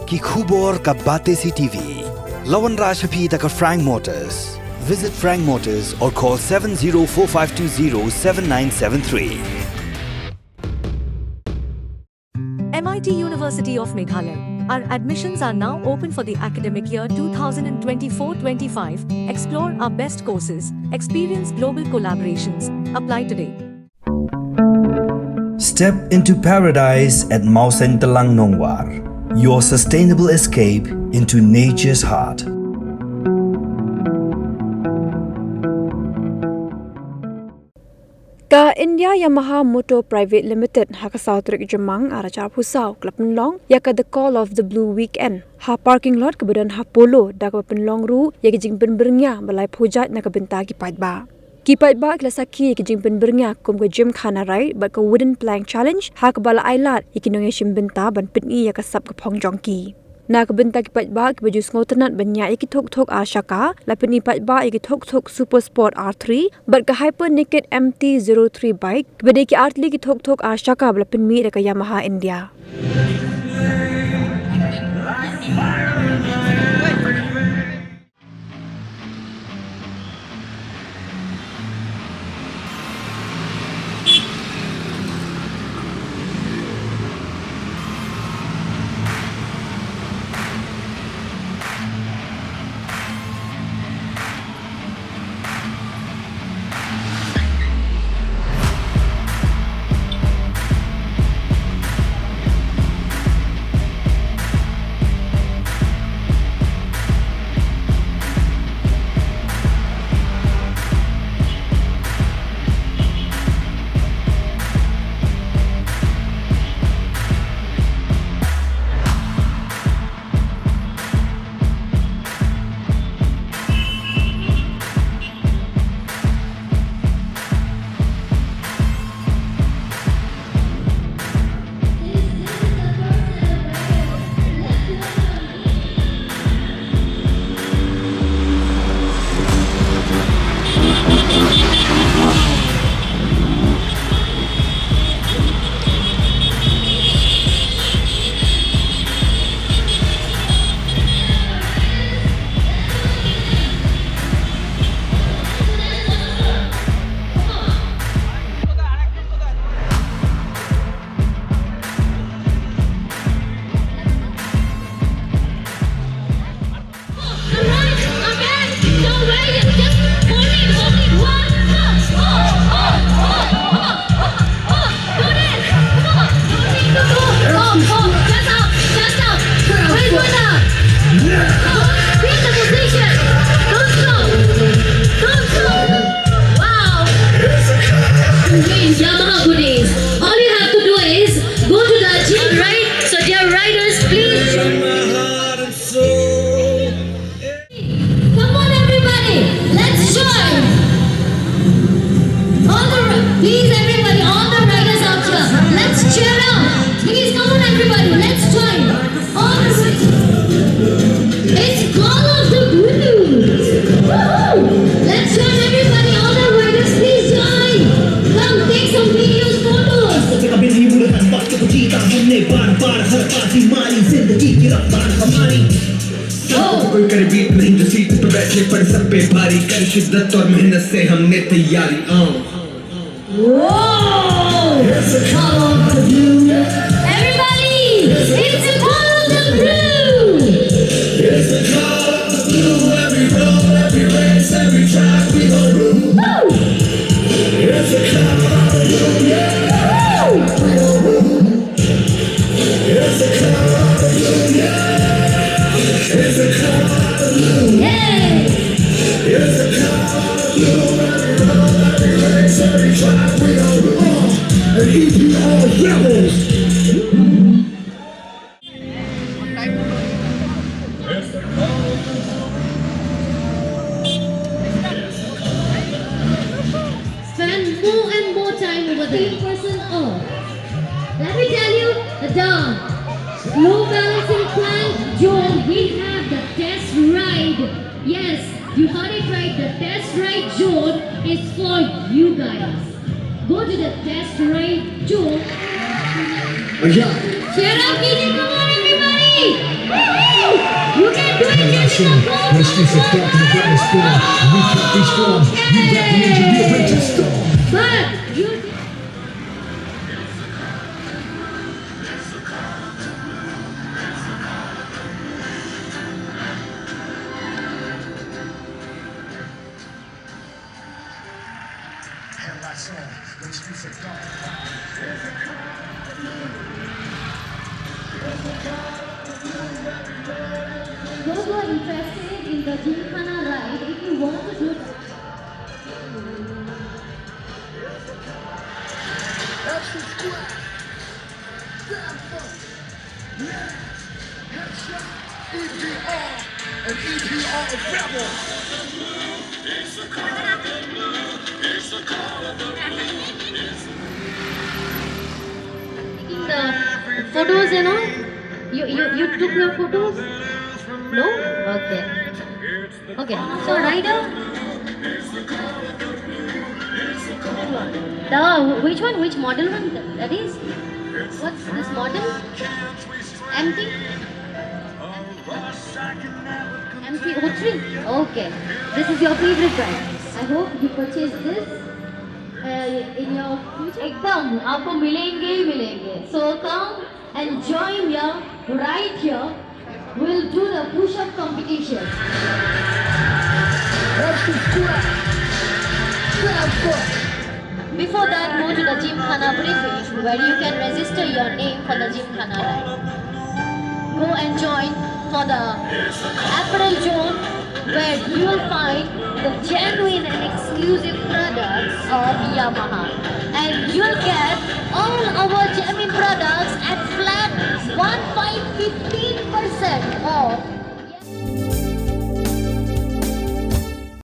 ki khubor ka Batesi TV. Lawan Rashaphi taka Frank Motors. Visit Frank Motors or call 7045207973. MIT University of Meghalaya. Our admissions are now open for the academic year 2024-25. Explore our best courses, experience global collaborations. Apply today. Step into paradise at Mausen Telang Nongwar, your sustainable escape into nature's heart. Ka India Yamaha Motor Private Limited haka Sautrik Jamang arachar pusau klapen long yaka the call of the blue weekend ha parking lot kemudian ha polo dak penlong ru yaka jing penbernya balai pujat nak benta ki Paidbah. Ki Paidbah klasaki yaka jing penbernya kum ke gym khana rai but ka wooden plank challenge ha ka bala ailat ikinong yashim benta ban pingi yaka sap ka phong jongki. Na kabenta ki Paidbah ki baju ngotenat banya iki thok ashaka lapini Paidbah iki thok super sport R3 but ka hyper naked MT-03 bike bade ki artli ki thok ashaka lapin mi ka Yamaha India. Yamaha goodies. All you have to do is go to the gym, right? So dear riders, please. Come on everybody, let's join. Please everybody, all the riders out here, let's cheer out. Please come on everybody, let's join. All the it's Call of the Blues. Let's join everybody, all the riders, please join. Come take some videos, photos. कोई करे beat नहीं जो seat पे बैठने पर सब पे भारी कर शिद्दत और मेहनत से हमने तैयारी It's a Call of the Blue. Everybody, it's a Call of the Blue. It's a call of the blue. Every road, every race, every track we go through. It's a call of the blue. Yeah. It's a call of the blue. Yeah. It's a call of the blue. Yeah. It's a call of the blue. Every road, every race, every track we go through. And you all rebels. Spend more and more time over there. Person off. Let me tell you, the low balancing plank, Joe, we have the test ride. Yes, you heard it right. The test ride zone is for you guys. Go to the test ride zone. Yeah. Cheer up, DJ, come on everybody! Woo! song. Where the streets are dark and the ground is storm. We can't be strong. We rap the engine, we are ready to storm. But you those who are interested in the Gymkhana ride, if you want to do An EPR of rebel. taking the photos and all? You took your photos? No? Okay. Okay. So rider? Which one? Which model one that is? What's this model? Empty? MT03? Okay. This is your favorite brand. I hope you purchase this in your future. एकदम आपको मिलेंगे ही मिलेंगे. So come and join here, right here. We'll do the push-up competition. Before that, go to the Gymkhana briefing where you can register your name for the Gymkhana ride. Go and join for the apparel zone where you will find the genuine and exclusive products of Yamaha. And you'll get all our genuine products at flat 1550